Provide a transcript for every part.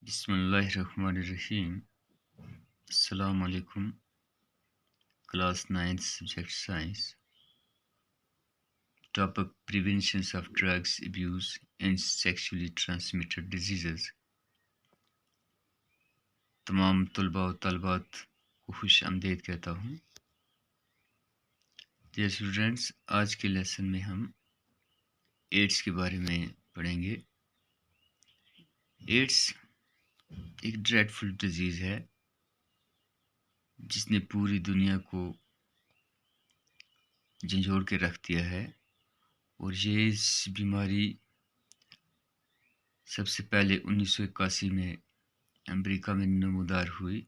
बिस्मिल्लाहिर्रहमानिर्रहीम। अस्सलाम वालेकुम। Class 9 subject science. Topic prevention of drugs abuse and sexually transmitted disease. तमाम तलबा व तलबात को खुश आमदीद कहता हूँ। डियर स्टूडेंट्स, आज के लेसन में हम एड्स के बारे में पढ़ेंगे। एड्स एक ड्रेडफुल डिजीज़ है जिसने पूरी दुनिया को झंझोड़ के रख दिया है। और ये इस बीमारी सबसे पहले 1981 में अमेरिका में नमूदार हुई,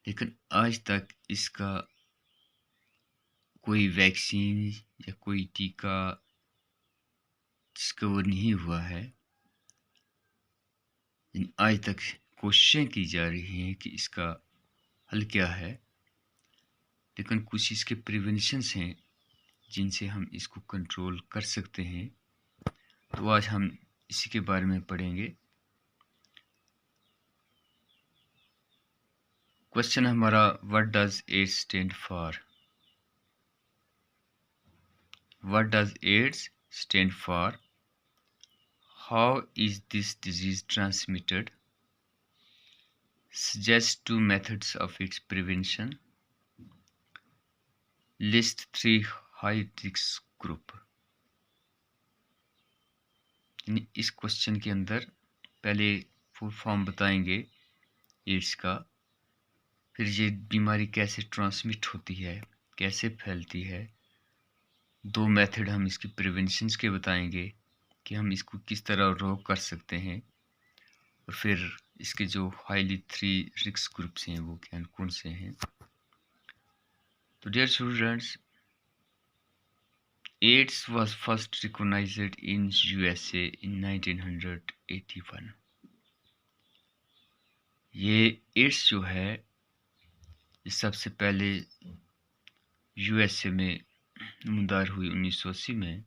लेकिन आज तक इसका कोई वैक्सीन या कोई टीका डिस्कवर नहीं हुआ है। आज तक कोशिशें की जा रही हैं कि इसका हल क्या है, लेकिन कुछ इसके प्रिवेंशंस हैं जिनसे हम इसको कंट्रोल कर सकते हैं। तो आज हम इसी के बारे में पढ़ेंगे। क्वेश्चन हमारा, what does AIDS stand for? What does AIDS stand for? How is this disease transmitted? Suggest 2 methods of its prevention. List 3 high risk group. यानी इस क्वेश्चन के अंदर पहले फुल फॉर्म बताएंगे एड्स का, फिर ये बीमारी कैसे ट्रांसमिट होती है, कैसे फैलती है। 2 मेथड हम इसकी प्रिवेंशंस के बताएंगे कि हम इसको किस तरह रोक कर सकते हैं, और फिर इसके जो हाईली 3 रिस्क ग्रुप्स हैं वो क्या कौन से हैं। तो dear students, AIDS was first recognised in USA in 1981। ये एड्स जो है ये सबसे पहले यूएसए में नमूदार हुई 1981 में,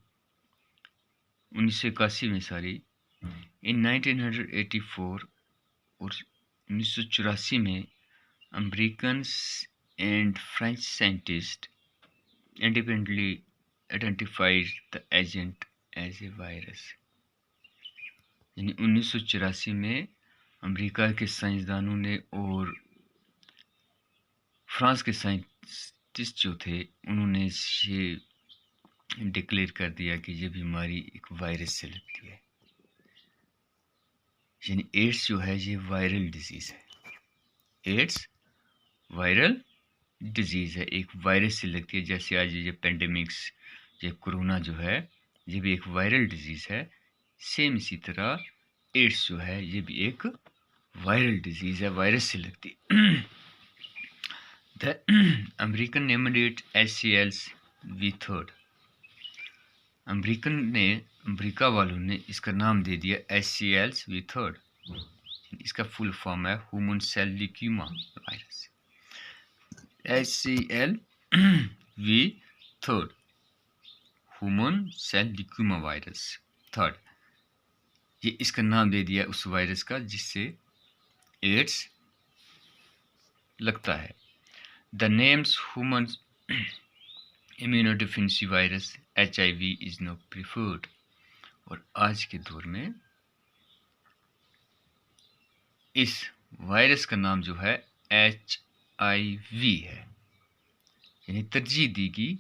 1981 में सॉरी। इन 1984 और 1984 में American and French scientist independently identified the agent as a virus. यानी 1984 में अमेरिका के साइंसदानों ने और फ्रांस के साइंटिस्ट जो थे उन्होंने ये डिक्लेयर कर दिया कि ये बीमारी एक वायरस से लगती है। यानी एड्स जो है ये वायरल डिजीज़ है। एड्स वायरल डिजीज़ है, एक वायरस से लगती है। जैसे आज ये पेंडेमिक्स, ये कोरोना जो है ये भी एक वायरल डिजीज़ है। सेम इसी तरह एड्स जो है ये भी एक वायरल डिजीज़ है, वायरस से लगती है। The American named it HCLV3। America वालों ने इसका नाम दे दिया HCLV3। इसका फुल फॉर्म है human cell leukemia virus. HCLV3 human cell leukemia virus 3। ये इसका नाम दे दिया उस वायरस का जिससे एड्स लगता है। The names human immunodeficiency virus HIV is no preferred. और आज के दौर में इस वायरस का नाम जो है HIV है। यानी तरजीह दी गई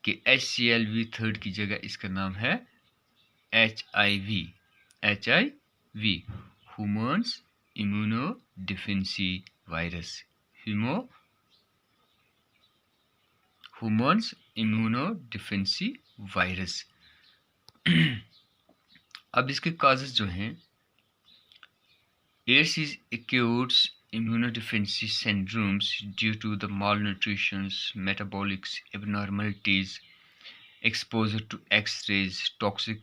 कि HCLV3 की जगह इसका नाम है HIV humans immunodeficiency virus, humans immunodeficiency virus. अब इसके काजेस जो हैं, AIDS is acute immunodeficiency syndromes due to the malnutrition, metabolic abnormalities, exposure to X-rays, toxic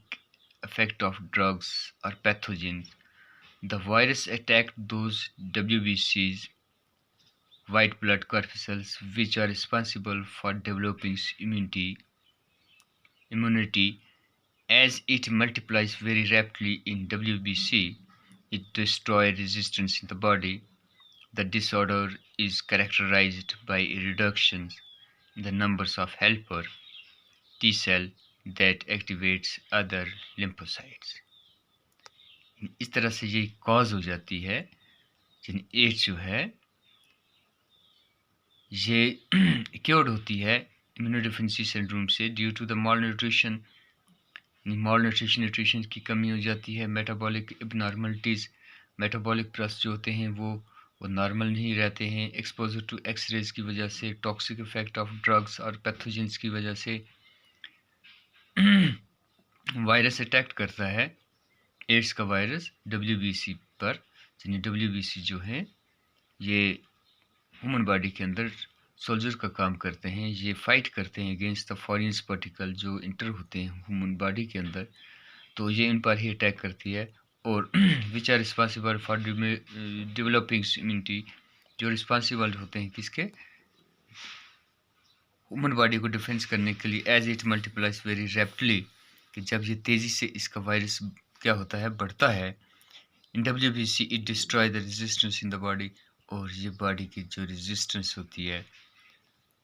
effect of drugs or pathogens. The virus attacked those WBCs, white blood corpuscles, which are responsible for developing immunity. As it multiplies very rapidly in WBC, it destroys resistance in the body. The disorder is characterized by a reduction in the numbers of helper T cell that activates other lymphocytes. इस तरह से ये cause हो जाती है, ads जो है ये क्योर्ड होती है इम्यूनोडेफिशिएंसी सिंड्रोम से due to the malnutrition. Nutrition की कमी हो जाती है, मेटाबॉलिक एबनॉर्मलिटीज़, मेटाबॉलिक प्रोसेस जो होते हैं वो नॉर्मल नहीं रहते हैं, एक्सपोजर टू एक्सरेज की वजह से, टॉक्सिक इफेक्ट ऑफ ड्रग्स और पैथोजेंस की वजह से वायरस अटैक करता है, एड्स का वायरस WBC पर। WBC जो है ये ह्यूमन बॉडी के अंदर सोल्जर का काम करते हैं, ये फाइट करते हैं अगेंस्ट द फॉरेन पार्टिकल जो इंटर होते हैं ह्यूमन बॉडी के अंदर, तो ये इन पर ही अटैक करती है। और which are responsible for developing immunity, जो रिस्पॉन्सिबल होते हैं किसके, ह्यूमन बॉडी को डिफेंस करने के लिए, as it multiplies very rapidly, कि जब ये तेज़ी से इसका वायरस क्या होता है, बढ़ता है, इन WBC it destroy the resistance in the body, और ये बॉडी की जो रेजिस्टेंस होती है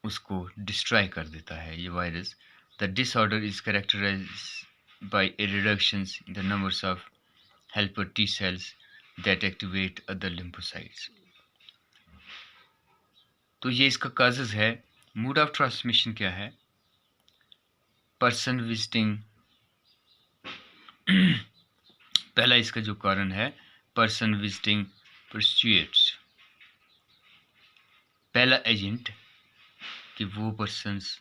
उसको डिस्ट्रॉय कर देता है ये वायरस। The disorder is characterize by a reductions in the numbers of helper T cells that activate other lymphocytes। तो ये इसका काजेज है। मोड ऑफ ट्रांसमिशन क्या है, पर्सन विजिटिंग पहला इसका जो कारण है, पर्सन विजिटिंग प्रोस्टिट्यूट्स, पहला एजेंट कि वो पर्सन्स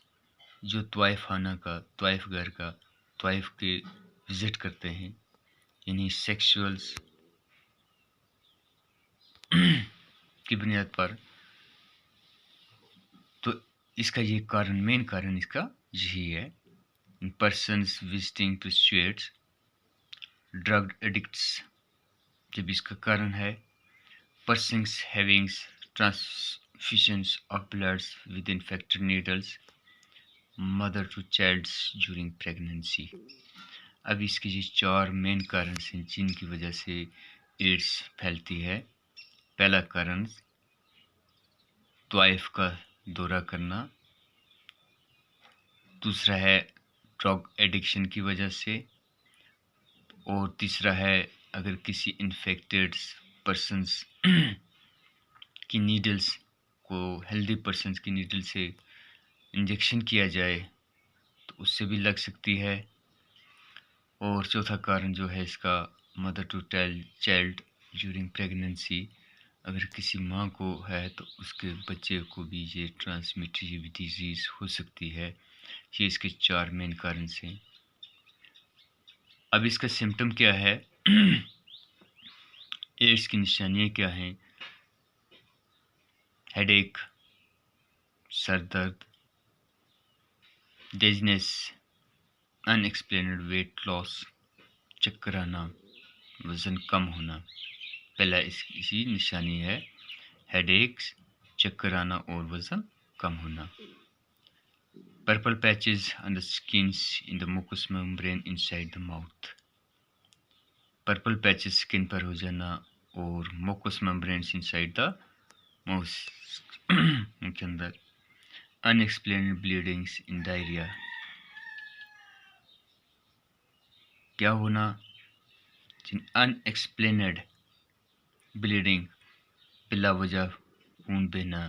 जो त्वाइफ खाना का, त्वाइफ घर का, त्वाइफ के विजिट करते हैं, यानी सेक्सुअल्स की बुनियाद पर, तो इसका ये कारण, मेन कारण इसका यही है। Persons visiting prostitutes, drug addicts जब इसका कारण है, persons having transfusions of bloods with infected needles, mother to childs during pregnancy. अब इसके ये 4 मेन कारण हैं जिनकी वजह से एड्स फैलती है। पहला कारण त्वाइफ का दौरा करना, दूसरा है ड्रग एडिक्शन की वजह से, और तीसरा है अगर किसी इन्फेक्टेड पर्सन्स की नीडल्स को हेल्दी पर्सन्स की नीडल से इंजेक्शन किया जाए तो उससे भी लग सकती है। और चौथा कारण जो है इसका, mother to child during pregnancy, अगर किसी माँ को है तो उसके बच्चे को भी ये ट्रांसमिटेबल डिजीज़ हो सकती है। ये इसके 4 मेन कारण से। अब इसका सिम्टम क्या है, एड्स की निशानियाँ क्या हैं, हेडेक, सर दर्द, डिजीनेस, अनएक्सप्लेन्ड वेट लॉस, चक्कर आना, वज़न कम होना। पहला इसकी निशानी है हेडेक्स, चक्कर आना और वज़न कम होना। Purple patches on the skins in the mucous membrane inside the mouth, purple patches skin पर हो जाना और mucous membranes inside the mouth के अंदर। अनएक्सप्लेन्ड ब्लीडिंग्स इन डायरिया, क्या होना, अनएक्सप्लेन्ड ब्लीडिंग, बिला वजह खून बहना,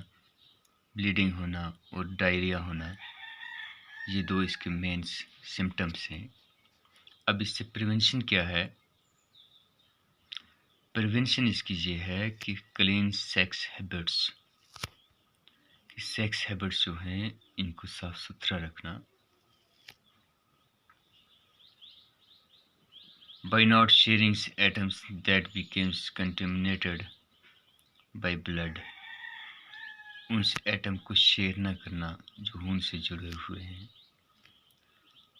ब्लीडिंग होना और डायरिया होना, ये 2 इसके मेन सिम्टम्स हैं। अब इससे प्रिवेंशन क्या है, प्रिवेंशन इसकी ये है कि clean sex habits, sex habits जो हैं इनको साफ सुथरा रखना, by not sharing atoms that becomes contaminated by blood, उन एटम को शेयर ना करना जो खून से जुड़े हुए हैं।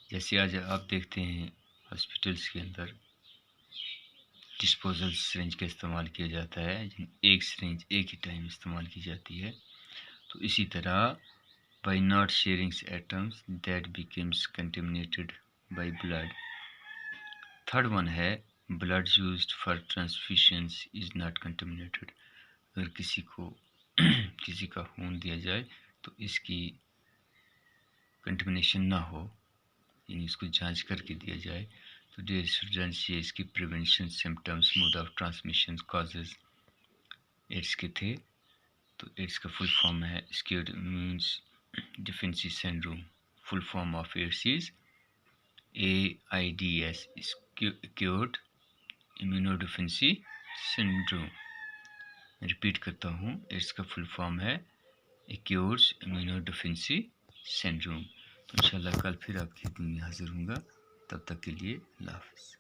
जैसे आज आप देखते हैं हॉस्पिटल्स के अंदर डिस्पोजल सिरिंज का इस्तेमाल किया जाता है, एक सिरिंज एक ही टाइम इस्तेमाल की जाती है। तो इसी तरह by not sharing atoms that becomes contaminated by blood। Third one है blood used for transfusions is not contaminated. अगर किसी को किसी का खून दिया जाए तो इसकी कंटेमिनेशन ना हो, यानी इसको जांच करके दिया जाए। तो डियर स्टूडेंट्स, ये इसकी prevention, symptoms, mode of transmission, causes AIDS के थे। तो एड्स का फुल फॉर्म है acute immune deficiency syndrome. Full form of AIDS is AIDS, acute immunodeficiency syndrome. Repeat करता हूँ, एड्स का फुल फॉर्म है एक्यूट इम्यूनोडिफिशिएंसी सिंड्रोम। तो इंशाल्लाह कल फिर आपकी दुनिया हाजिर होऊंगा। तब तक के लिए अल्लाह हाफ़िज़।